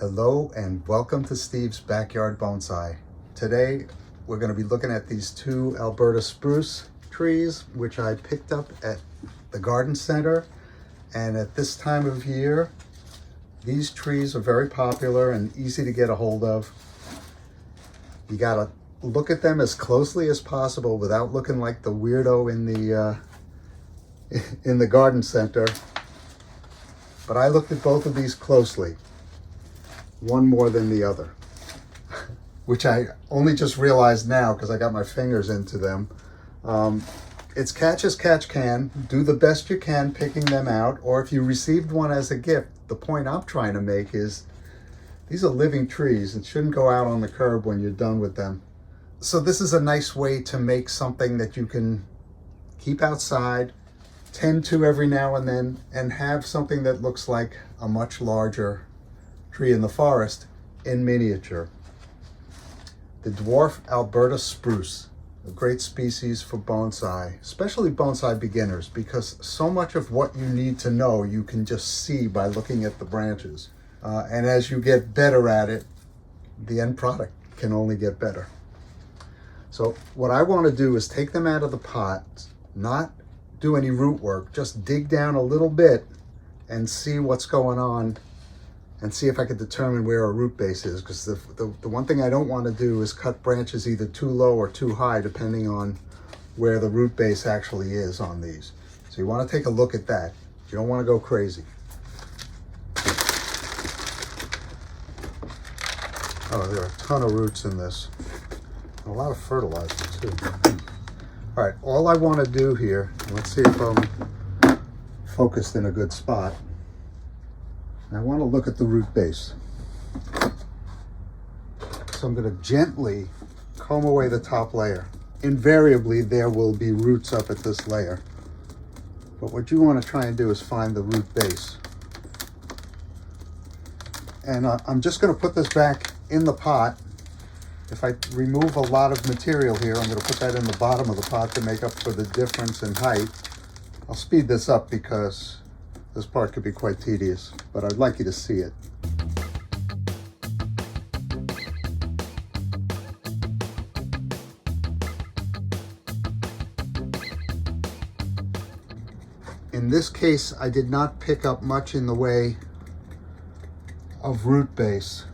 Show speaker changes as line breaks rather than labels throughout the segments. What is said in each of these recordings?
Hello and welcome to Steve's Backyard Bonsai. Today we're going to be looking at these two Alberta spruce trees which I picked up at the garden center, and at this time of year these trees are very popular and easy to get a hold of. You got to look at them as closely as possible without looking like the weirdo in the garden center. But I looked at both of these closely, one more than the other, which I only just realized now because I got my fingers into them. It's catch as catch can. Do the best you can picking them out, or if you received one as a gift, the point I'm trying to make is these are living trees and shouldn't go out on the curb when you're done with them. So this is a nice way to make something that you can keep outside, tend to every now and then, and have something that looks like a much larger tree in the forest in miniature. The Dwarf Alberta Spruce, a great species for bonsai, especially bonsai beginners, because so much of what you need to know you can just see by looking at the branches. And as you get better at it, the end product can only get better. So what I want to do is take them out of the pot, not do any root work, just dig down a little bit and see what's going on and see if I could determine where a root base is, because the one thing I don't want to do is cut branches either too low or too high depending on where the root base actually is on these. So you want to take a look at that. You don't want to go crazy. Oh, there are a ton of roots in this. A lot of fertilizer too. All right, all I want to do here, let's see if I'm focused in a good spot. I want to look at the root base. So I'm going to gently comb away the top layer. Invariably, there will be roots up at this layer. But what you want to try and do is find the root base. And I'm just going to put this back in the pot. If I remove a lot of material here, I'm going to put that in the bottom of the pot to make up for the difference in height. I'll speed this up because this part could be quite tedious, but I'd like you to see it. In this case, I did not pick up much in the way of root base.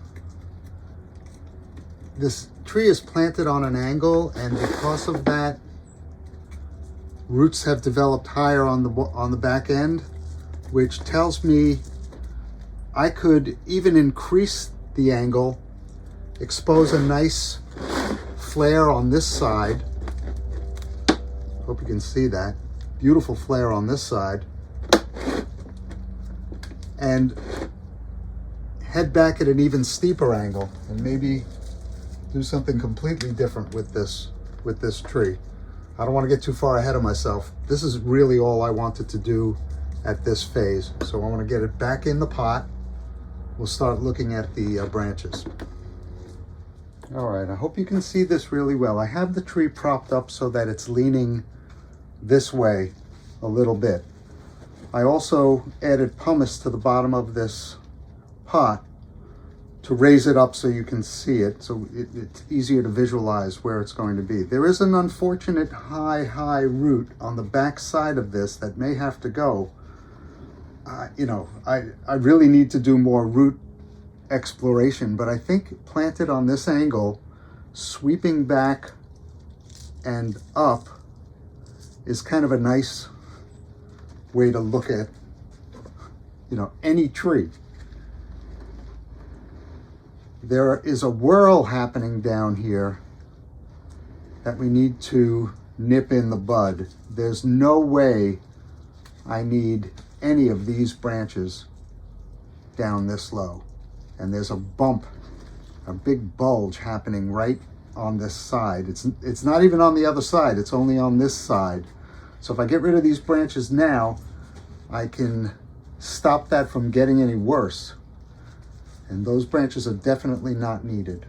This tree is planted on an angle, and because of that, roots have developed higher on the back end, which tells me I could even increase the angle, expose a nice flare on this side. Hope you can see that. Beautiful flare on this side. And head back at an even steeper angle and maybe do something completely different with this tree. I don't want to get too far ahead of myself. This is really all I wanted to do at this phase. So I want to get it back in the pot. We'll start looking at the branches. All right, I hope you can see this really well. I have the tree propped up so that it's leaning this way a little bit. I also added pumice to the bottom of this pot to raise it up so you can see it, so it's easier to visualize where it's going to be. There is an unfortunate high root on the back side of this that may have to go. I really need to do more root exploration, but I think planted on this angle, sweeping back and up is kind of a nice way to look at, any tree. There is a whirl happening down here that we need to nip in the bud. There's no way I need any of these branches down this low. And there's a bump, a big bulge happening right on this side. It's not even on the other side, it's only on this side. So if I get rid of these branches now, I can stop that from getting any worse. And those branches are definitely not needed.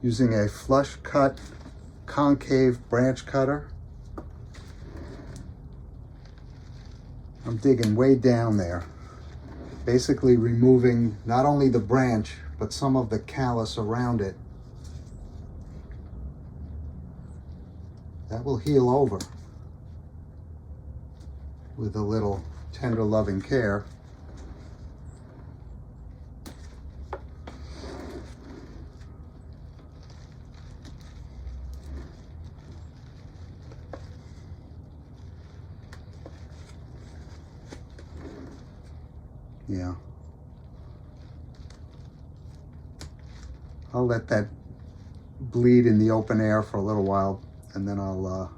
Using a flush cut concave branch cutter, I'm digging way down there, basically removing not only the branch, but some of the callus around it. That will heal over with a little tender loving care. Yeah. I'll let that bleed in the open air for a little while, and then I'll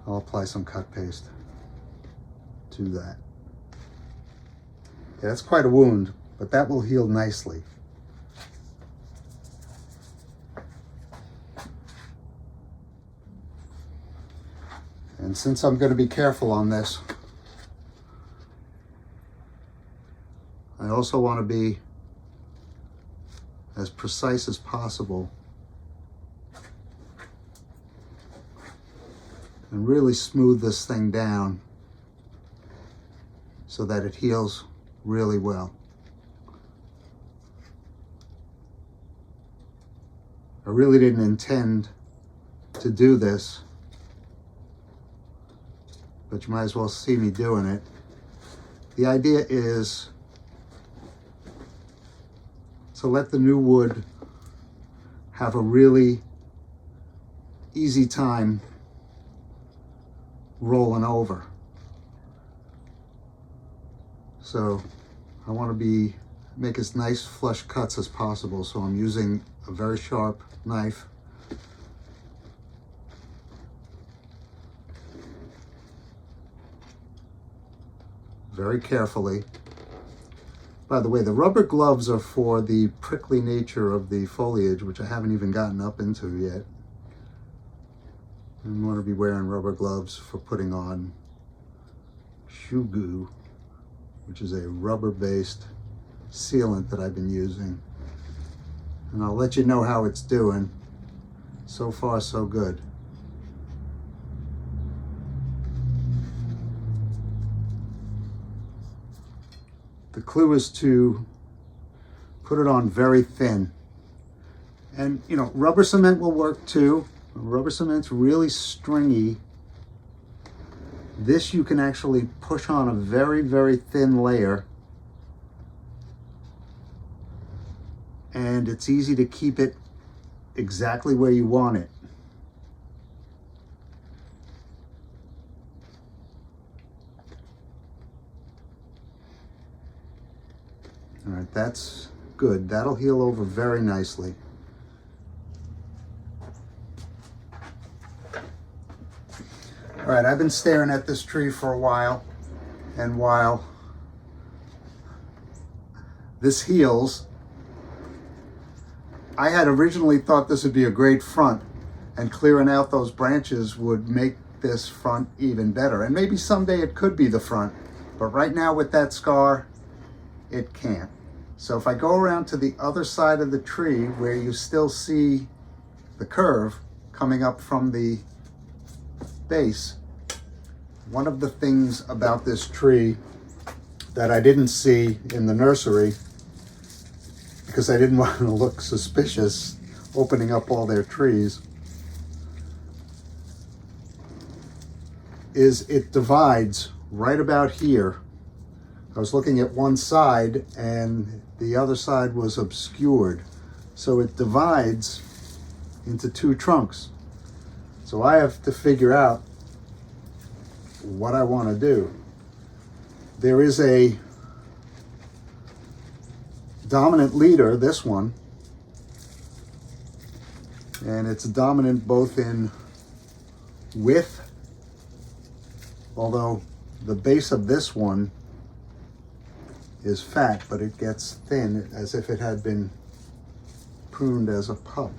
apply some cut paste to that. Yeah, that's quite a wound, but that will heal nicely. And since I'm going to be careful on this, I also want to be as precise as possible and really smooth this thing down so that it heals really well. I really didn't intend to do this, but you might as well see me doing it. The idea is to let the new wood have a really easy time rolling over. So I want to make as nice flush cuts as possible, so I'm using a very sharp knife. Very carefully. By the way, the rubber gloves are for the prickly nature of the foliage, which I haven't even gotten up into yet. I want to be wearing rubber gloves for putting on Shugu, which is a rubber-based sealant that I've been using. And I'll let you know how it's doing. So far, so good. The clue is to put it on very thin. And, you know, rubber cement will work too. Rubber cement's really stringy. This you can actually push on a very, very thin layer. And it's easy to keep it exactly where you want it. All right, that's good. That'll heal over very nicely. All right, I've been staring at this tree for a while, and while this heals, I had originally thought this would be a great front, and clearing out those branches would make this front even better. And maybe someday it could be the front, but right now with that scar, it can't. So if I go around to the other side of the tree where you still see the curve coming up from the base, one of the things about this tree that I didn't see in the nursery, because I didn't want to look suspicious opening up all their trees, is it divides right about here. I was looking at one side and the other side was obscured. So it divides into two trunks. So I have to figure out what I want to do. There is a dominant leader, this one, and it's dominant both in width, although the base of this one is fat, but it gets thin as if it had been pruned as a pup.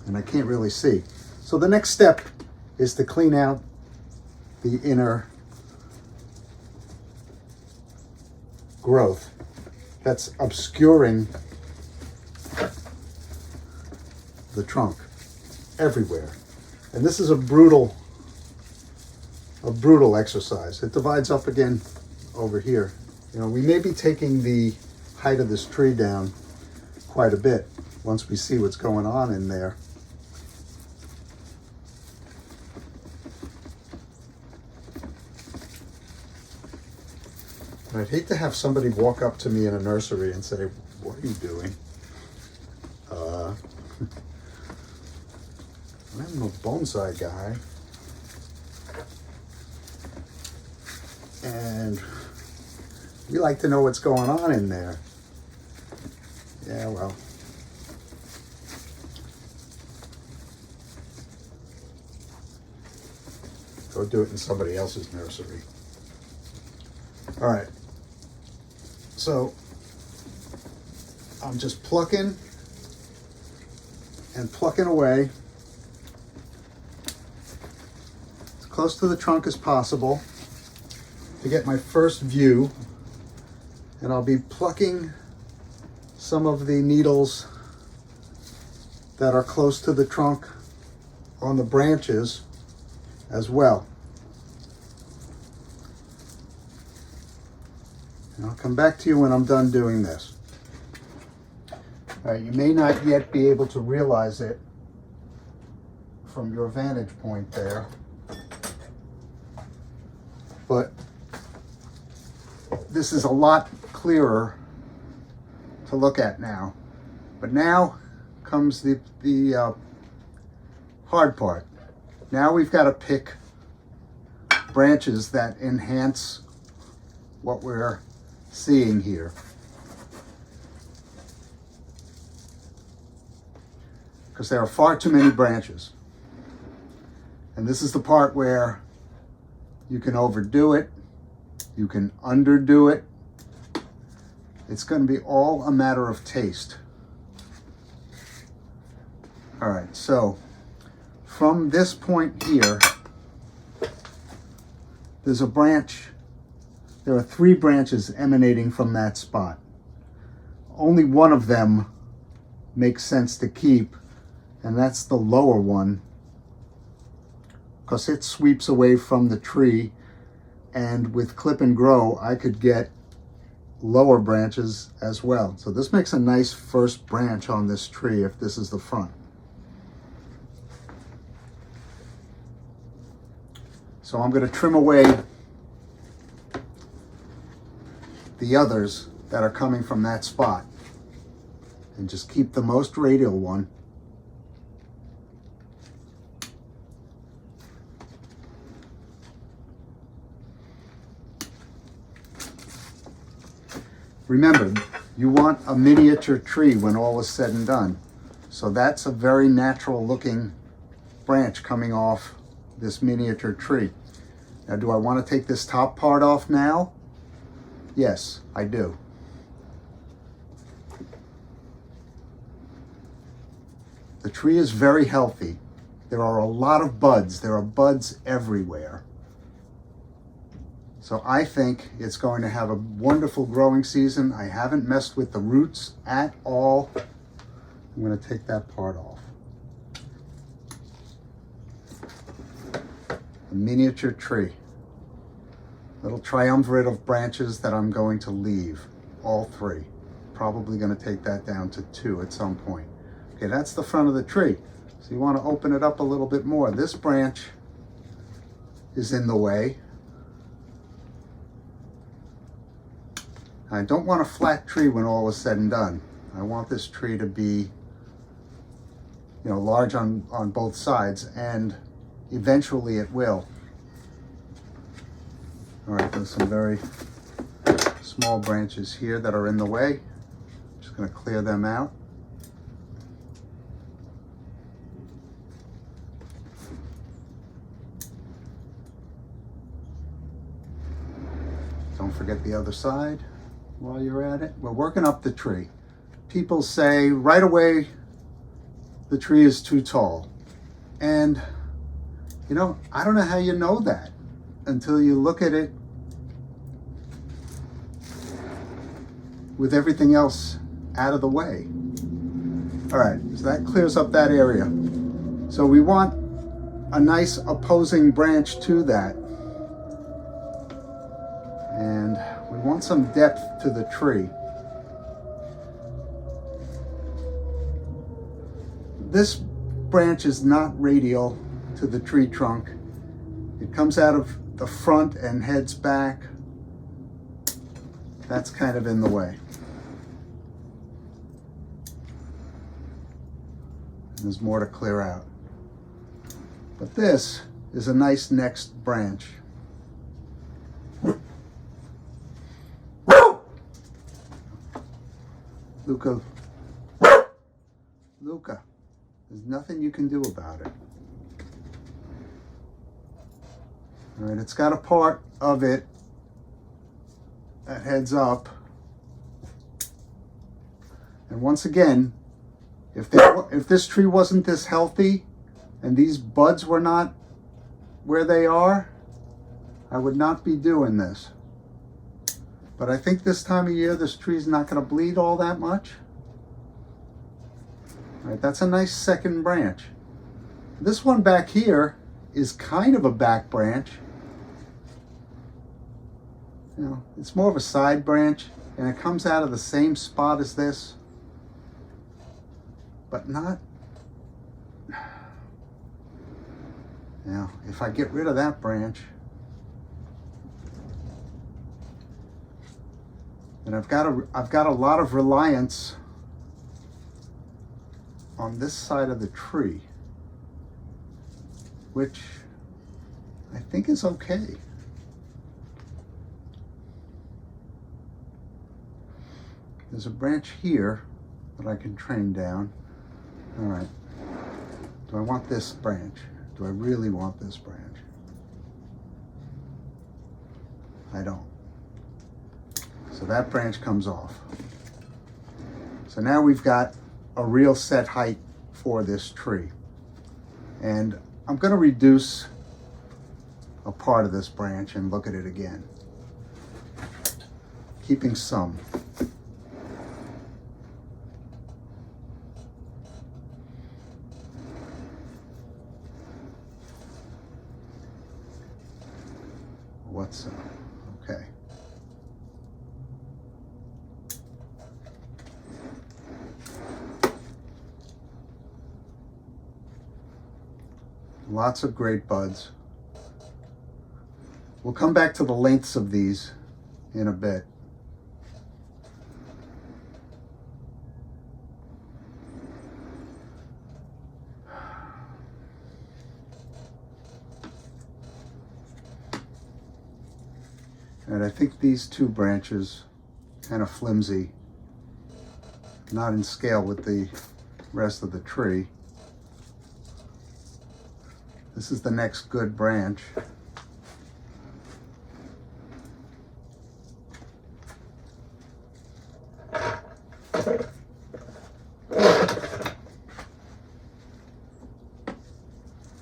And I can't really see. So the next step is to clean out the inner growth that's obscuring the trunk everywhere. And this is a brutal a brutal exercise. It divides up again over here. You know, we may be taking the height of this tree down quite a bit once we see what's going on in there. And I'd hate to have somebody walk up to me in a nursery and say, "What are you doing?" I'm no bonsai guy. And we like to know what's going on in there. Yeah, well. Go do it in somebody else's nursery. All right. So I'm just plucking and plucking away as close to the trunk as possible to get my first view, and I'll be plucking some of the needles that are close to the trunk on the branches as well. And I'll come back to you when I'm done doing this. All right, you may not yet be able to realize it from your vantage point there, but this is a lot clearer to look at now. But now comes the hard part. Now we've got to pick branches that enhance what we're seeing here. Because there are far too many branches. And this is the part where you can overdo it, you can underdo it. It's going to be all a matter of taste. All right, so from this point here, there's a branch. There are 3 branches emanating from that spot. Only one of them makes sense to keep, and that's the lower one, because it sweeps away from the tree, and with clip and grow, I could get lower branches as well. So this makes a nice first branch on this tree if this is the front. So I'm going to trim away the others that are coming from that spot and just keep the most radial one. Remember, you want a miniature tree when all is said and done. So that's a very natural looking branch coming off this miniature tree. Now, do I want to take this top part off now? Yes, I do. The tree is very healthy. There are a lot of buds. There are buds everywhere. So I think it's going to have a wonderful growing season. I haven't messed with the roots at all. I'm going to take that part off. A miniature tree. Little triumvirate of branches that I'm going to leave. All 3. Probably going to take that down to 2 at some point. Okay, that's the front of the tree. So you want to open it up a little bit more. This branch is in the way. I don't want a flat tree when all is said and done. I want this tree to be, you know, large on both sides, and eventually it will. All right, there's some very small branches here that are in the way. Just going to clear them out. Don't forget the other side. While you're at it, we're working up the tree. People say right away the tree is too tall, and you know, I don't know how you know that until you look at it with everything else out of the way. All right, so that clears up that area. So we want a nice opposing branch to that. We want some depth to the tree. This branch is not radial to the tree trunk. It comes out of the front and heads back. That's kind of in the way. There's more to clear out. But this is a nice next branch. Luca, there's nothing you can do about it. All right, it's got a part of it that heads up. And once again, if this tree wasn't this healthy and these buds were not where they are, I would not be doing this. But I think this time of year, this tree's not going to bleed all that much. All right, that's a nice second branch. This one back here is kind of a back branch. You know, it's more of a side branch, and it comes out of the same spot as this, but not. Now, if I get rid of that branch, and I've got a lot of reliance on this side of the tree, which I think is okay. There's a branch here that I can train down. All right. Do I want this branch? Do I really want this branch? I don't. So that branch comes off. So now we've got a real set height for this tree. And I'm going to reduce a part of this branch and look at it again, keeping some. What's okay. Lots of great buds. We'll come back to the lengths of these in a bit. And I think these two branches, kind of flimsy, not in scale with the rest of the tree. This is the next good branch.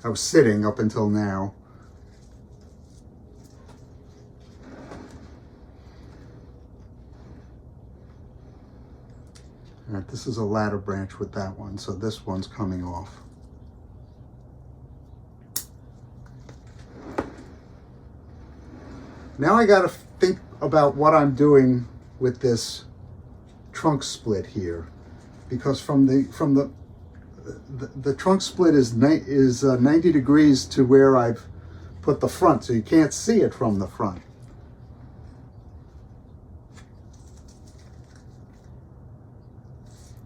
I was sitting up until now. All right, this is a ladder branch with that one, so this one's coming off. Now I got to think about what I'm doing with this trunk split here, because from the trunk split is 90 degrees to where I've put the front, so you can't see it from the front.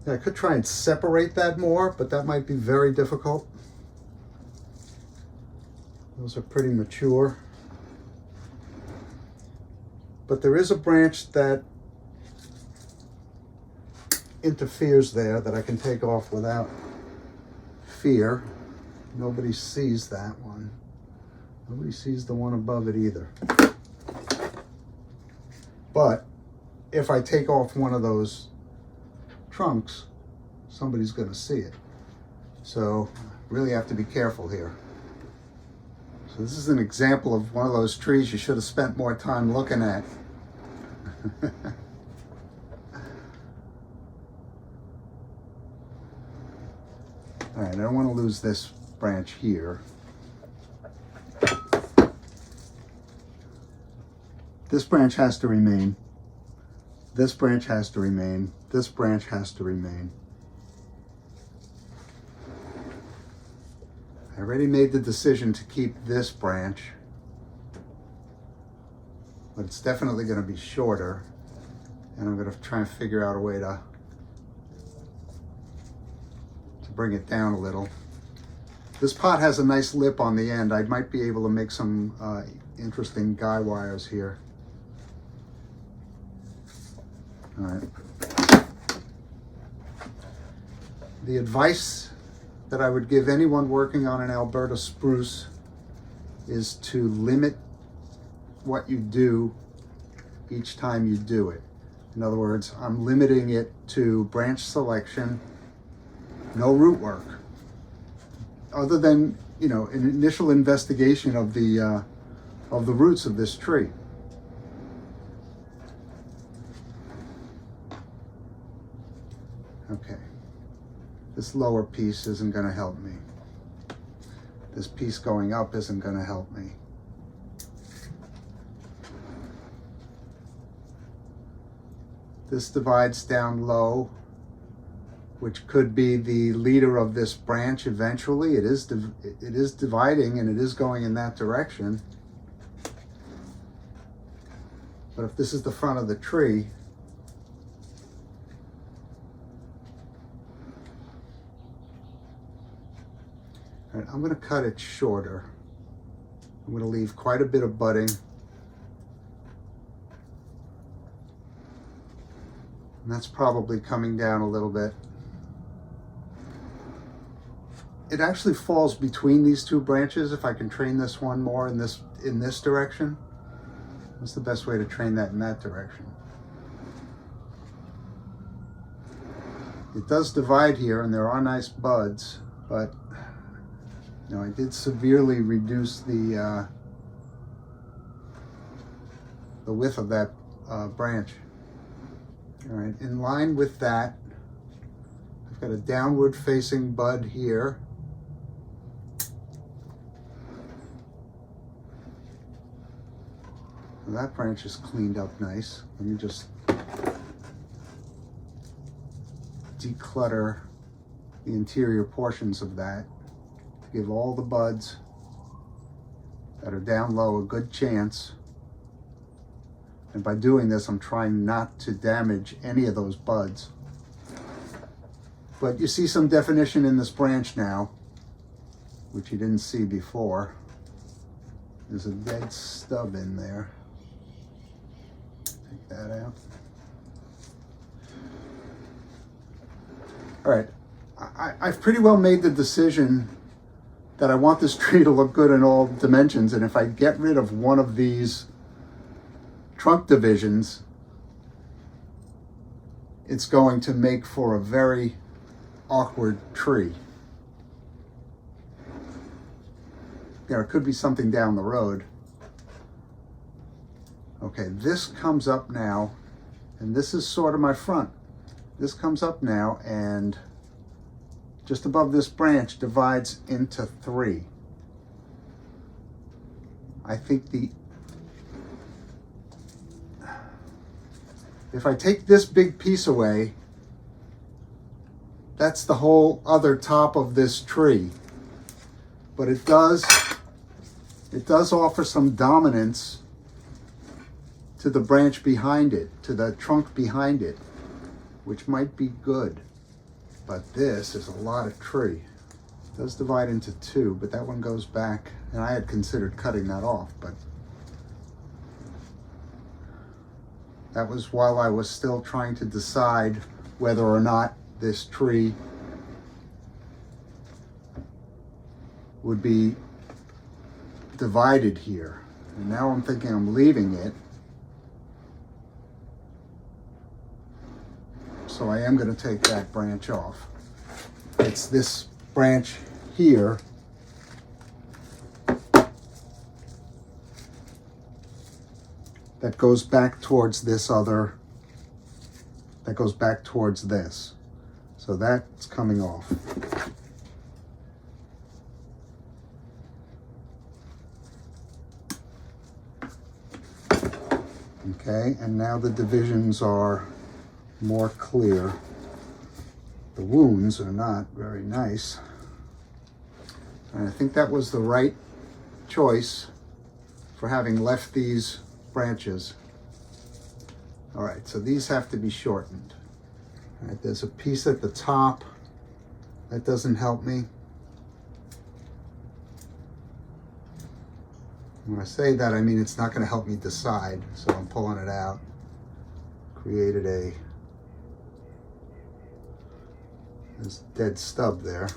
Yeah, I could try and separate that more, but that might be very difficult. Those are pretty mature. But there is a branch that interferes there that I can take off without fear. Nobody sees that one. Nobody sees the one above it either. But if I take off one of those trunks, somebody's going to see it. So really have to be careful here. So this is an example of one of those trees you should have spent more time looking at. All right, I don't want to lose this branch here. This branch has to remain. This branch has to remain. This branch has to remain. I already made the decision to keep this branch, but it's definitely going to be shorter, and I'm going to try and figure out a way to bring it down a little. This pot has a nice lip on the end. I might be able to make some interesting guy wires here. All right. The advice that I would give anyone working on an Alberta spruce is to limit what you do each time you do it. In other words, I'm limiting it to branch selection, no root work, other than, you know, an initial investigation of the roots of this tree. Okay, this lower piece isn't going to help me. This piece going up isn't going to help me. This divides down low, which could be the leader of this branch eventually. It is dividing, and it is going in that direction. But if this is the front of the tree, all right, I'm going to cut it shorter. I'm going to leave quite a bit of budding. And that's probably coming down a little bit. It actually falls between these two branches. If I can train this one more in this direction, what's the best way to train that in that direction? It does divide here, and there are nice buds, but you know, I did severely reduce the width of that branch. All right, in line with that, I've got a downward facing bud here. Well, that branch is cleaned up nice. Let me just declutter the interior portions of that to give all the buds that are down low a good chance. And by doing this, I'm trying not to damage any of those buds. But you see some definition in this branch now, which you didn't see before. There's a dead stub in there. Take that out. All right, I've pretty well made the decision that I want this tree to look good in all dimensions, and if I get rid of one of these trunk divisions, it's going to make for a very awkward tree. There could be something down the road. Okay, this comes up now, and this is sort of my front. This comes up now, and just above this branch divides into three. I think if I take this big piece away, that's the whole other top of this tree. But it does offer some dominance to the branch behind it, to the trunk behind it, which might be good. But this is a lot of tree. It does divide into two, but that one goes back, and I had considered cutting that off, but that was while I was still trying to decide whether or not this tree would be divided here. And now I'm thinking I'm leaving it. So I am going to take that branch off. It's this branch here that goes back towards this other, that goes back towards this. So that's coming off. Okay, and now the divisions are more clear. The wounds are not very nice. And I think that was the right choice for having left these branches. All right, so these have to be shortened. All right, there's a piece at the top that doesn't help me. When I say that, I mean it's not going to help me decide, so I'm pulling it out. Created this dead stub there.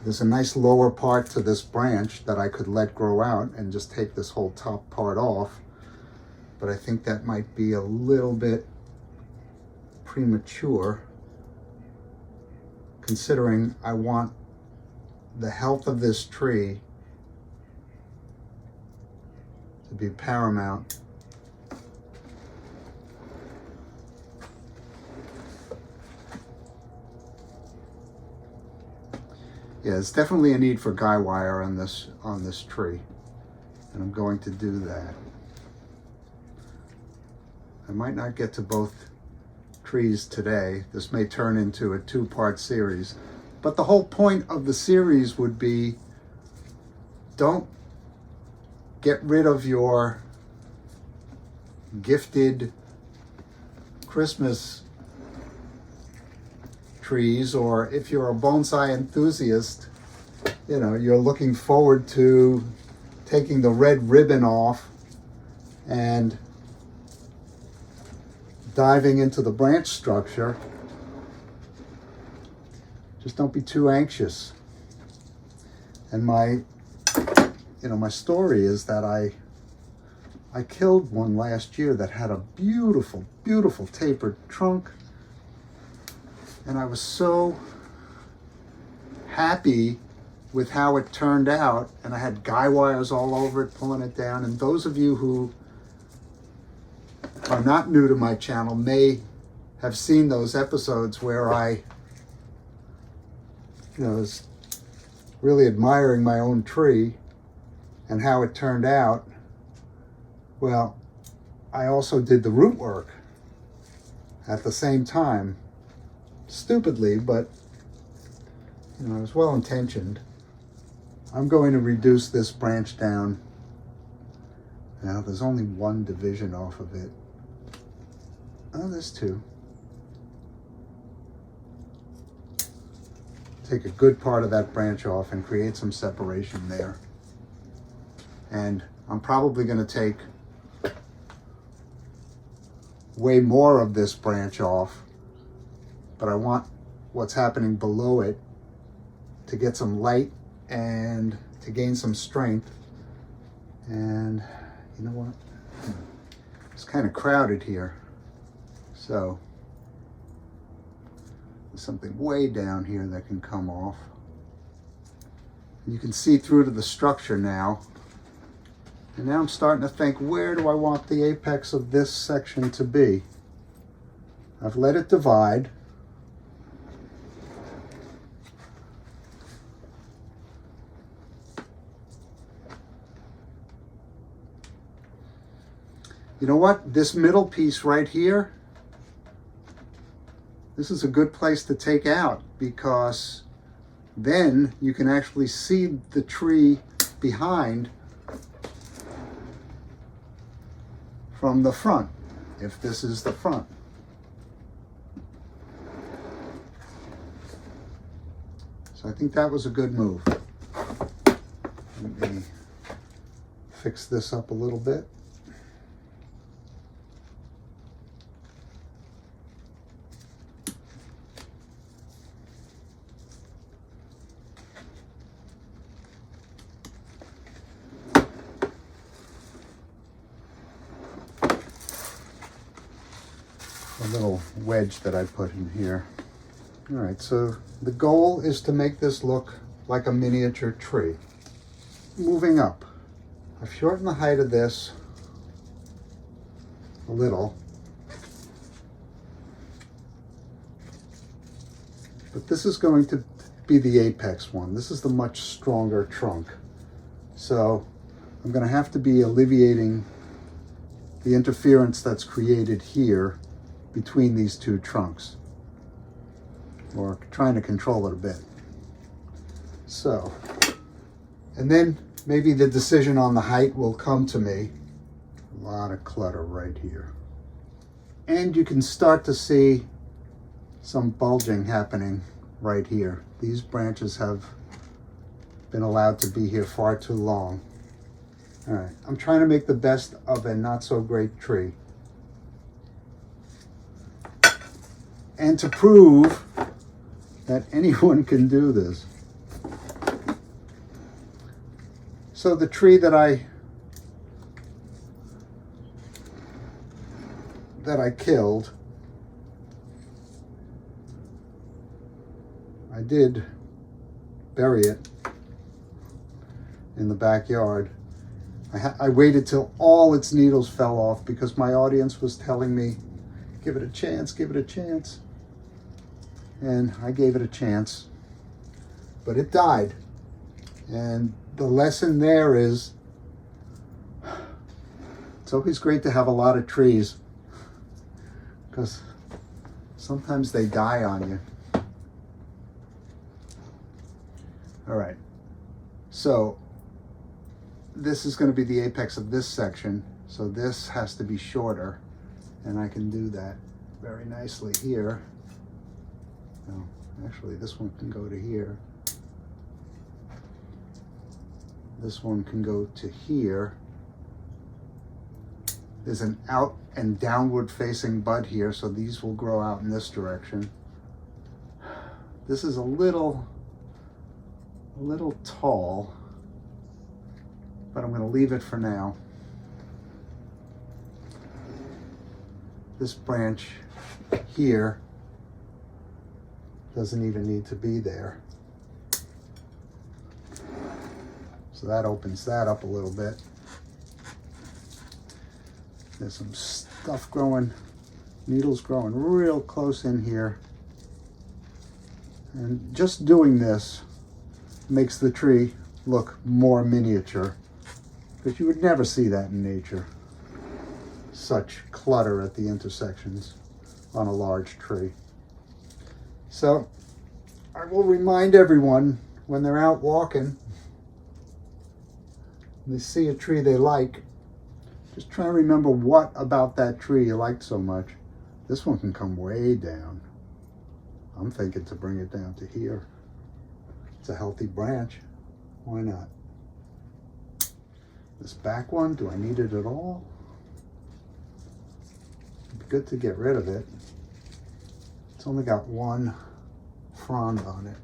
There's a nice lower part to this branch that I could let grow out and just take this whole top part off, but I think that might be a little bit premature, considering I want the health of this tree to be paramount. Yeah, there's definitely a need for guy wire on this tree, and I'm going to do that. I might not get to both trees today. This may turn into a two-part series, but the whole point of the series would be, don't get rid of your gifted Christmas trees, or if you're a bonsai enthusiast, you know, you're looking forward to taking the red ribbon off and diving into the branch structure. Just don't be too anxious. And my story is that I killed one last year that had a beautiful, beautiful tapered trunk. And I was so happy with how it turned out. And I had guy wires all over it, pulling it down. And those of you who are not new to my channel may have seen those episodes where I was really admiring my own tree and how it turned out. Well, I also did the root work at the same time. Stupidly, but I was well intentioned. I'm going to reduce this branch down. Now there's only one division off of it. Oh, there's two. Take a good part of that branch off and create some separation there. And I'm probably going to take way more of this branch off, but I want what's happening below it to get some light and to gain some strength. And you know what? It's kind of crowded here. So there's something way down here that can come off. You can see through to the structure now. And now I'm starting to think, where do I want the apex of this section to be? I've let it divide. You know what? This middle piece right here, this is a good place to take out, because then you can actually see the tree behind from the front, if this is the front. So I think that was a good move. Let me fix this up a little bit. Little wedge that I put in here. All right, so the goal is to make this look like a miniature tree. Moving up, I've shortened the height of this a little, but this is going to be the apex one. This is the much stronger trunk. So I'm going to have to be alleviating the interference that's created here between these two trunks, or trying to control it a bit. So, and then maybe the decision on the height will come to me. A lot of clutter right here. And you can start to see some bulging happening right here. These branches have been allowed to be here far too long. All right, I'm trying to make the best of a not so great tree. And to prove that anyone can do this. So the tree that I killed, I did bury it in the backyard. I waited till all its needles fell off because my audience was telling me, give it a chance, give it a chance. And I gave it a chance, but it died. And the lesson there is, it's always great to have a lot of trees because sometimes they die on you. All right, so this is going to be the apex of this section, so this has to be shorter, and I can do that very nicely here. No, actually this one can go to here. This one can go to here. There's an out and downward facing bud here, so these will grow out in this direction. This is a little tall, but I'm going to leave it for now. This branch here doesn't even need to be there. So that opens that up a little bit. There's some stuff growing, needles growing real close in here. And just doing this makes the tree look more miniature, because you would never see that in nature. Such clutter at the intersections on a large tree. So I will remind everyone when they're out walking, they see a tree they like, just try to remember what about that tree you liked so much. This one can come way down. I'm thinking to bring it down to here. It's a healthy branch. Why not? This back one, do I need it at all? It'd be good to get rid of it. It's only got one frond on it.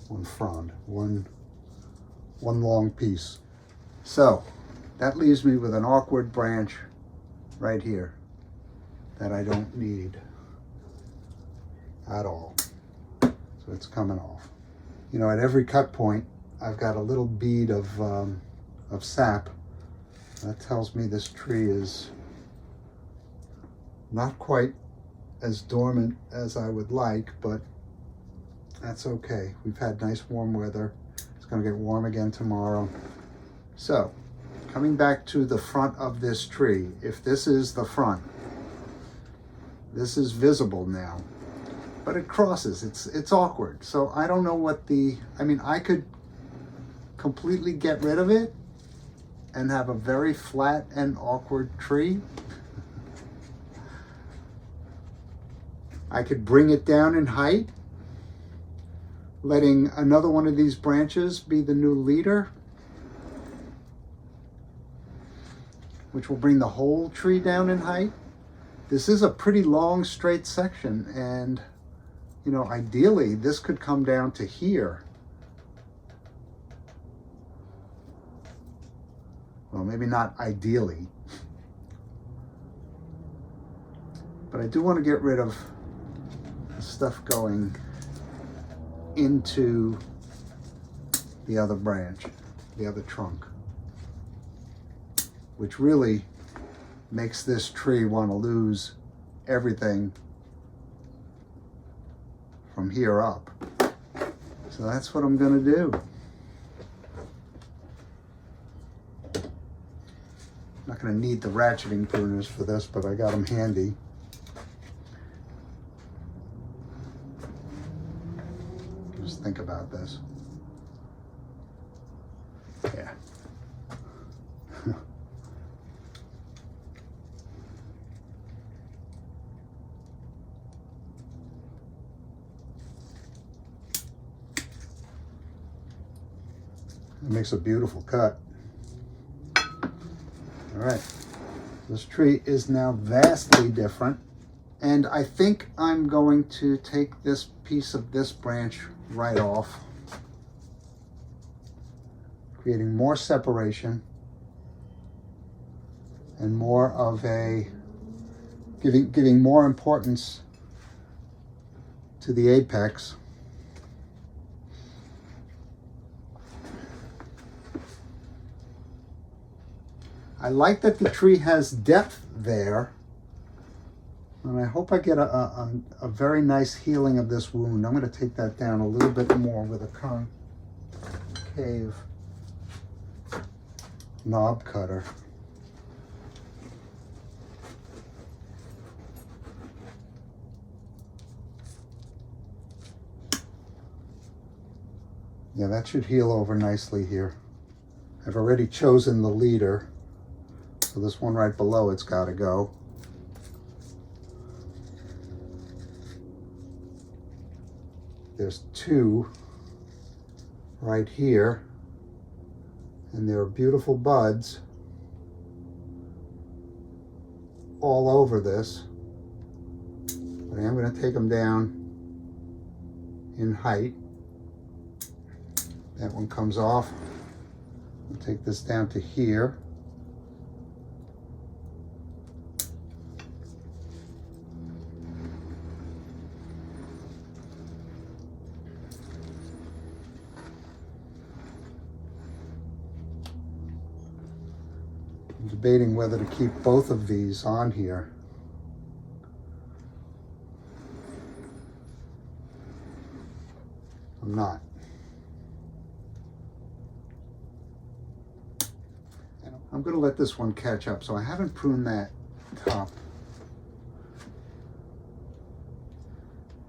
One frond, one long piece. So that leaves me with an awkward branch right here that I don't need at all. So it's coming off. You know, at every cut point, I've got a little bead of sap. That tells me this tree is not quite as dormant as I would like, but that's okay. We've had nice warm weather. It's going to get warm again tomorrow. So, coming back to the front of this tree, if this is the front, this is visible now, but it crosses. It's awkward. So I don't know what I could completely get rid of it and have a very flat and awkward tree. I could bring it down in height, letting another one of these branches be the new leader, which will bring the whole tree down in height. This is a pretty long straight section, and you know, ideally this could come down to here. Well, maybe not ideally, but I do want to get rid of the stuff going into the other branch, the other trunk, which really makes this tree want to lose everything from here up. So that's what I'm going to do. not going to need the ratcheting pruners for this, but I got them handy. Just think about this. Yeah. It makes a beautiful cut. All right, this tree is now vastly different, and I think I'm going to take this piece of this branch right off, creating more separation and more of a giving more importance to the apex. I like that the tree has depth there, and I hope I get a very nice healing of this wound. I'm going to take that down a little bit more with a concave knob cutter. Yeah, that should heal over nicely here. I've already chosen the leader. So this one right below it's got to go. There's two right here, and there are beautiful buds all over this. But I am going to take them down in height. That one comes off. I'll take this down to here. I'm debating whether to keep both of these on here. I'm not. I'm going to let this one catch up, so I haven't pruned that top.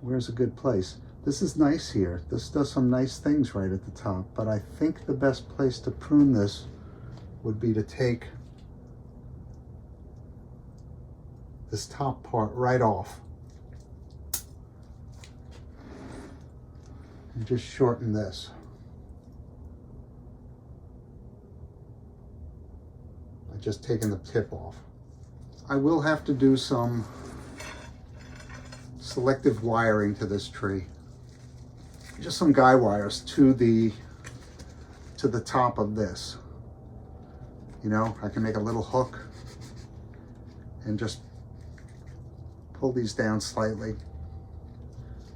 Where's a good place? This is nice here. This does some nice things right at the top, but I think the best place to prune this would be to take this top part right off and just shorten this. By just taking the tip off. I will have to do some selective wiring to this tree. Just some guy wires to the top of this. You know, I can make a little hook and just pull these down slightly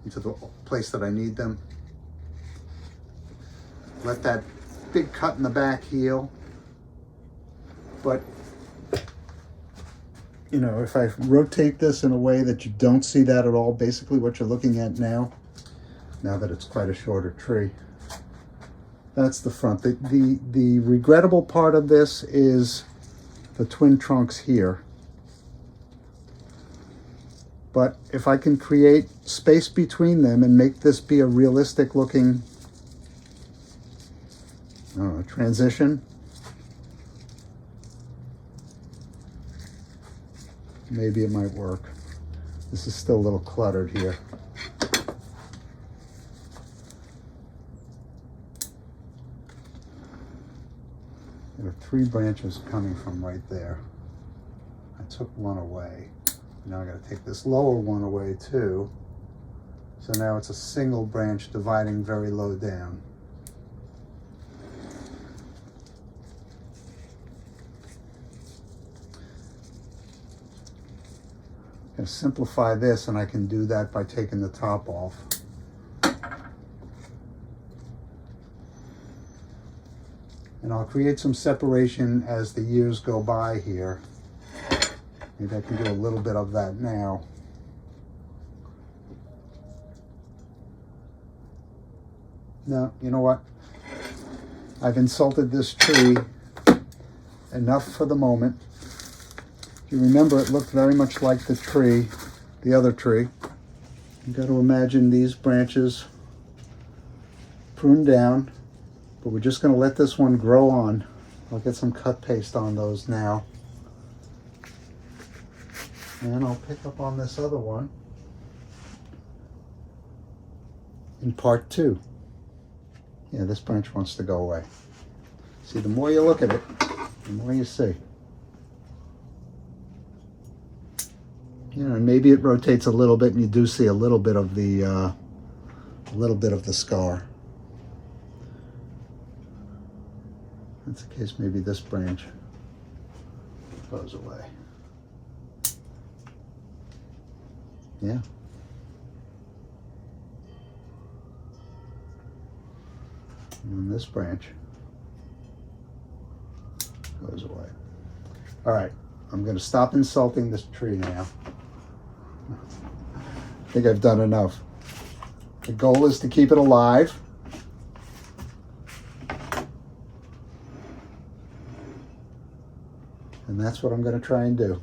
into the place that I need them. Let that big cut in the back heal. But, you know, if I rotate this in a way that you don't see that at all, basically what you're looking at now that it's quite a shorter tree, that's the front. The regrettable part of this is the twin trunks here. But if I can create space between them and make this be a realistic looking, I don't know, transition, maybe it might work. This is still a little cluttered here. There are 3 branches coming from right there. I took one away. Now I got to take this lower one away too. So now it's a single branch dividing very low down. I'm going to simplify this, and I can do that by taking the top off. And I'll create some separation as the years go by here. Maybe I can do a little bit of that now. No, you know what? I've insulted this tree enough for the moment. you remember, it looked very much like the tree, the other tree. You got to imagine these branches pruned down, but we're just going to let this one grow on. I'll get some cut paste on those now. And I'll pick up on this other one in part 2. Yeah, this branch wants to go away. See, the more you look at it, the more you see. You know, and maybe it rotates a little bit and you do see a little bit of the scar. That's the case, maybe this branch goes away. Yeah. And this branch goes away. All right, I'm going to stop insulting this tree now. I think I've done enough. The goal is to keep it alive. And that's what I'm going to try and do.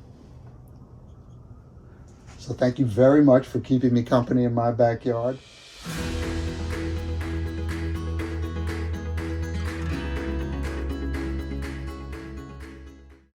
So thank you very much for keeping me company in my backyard.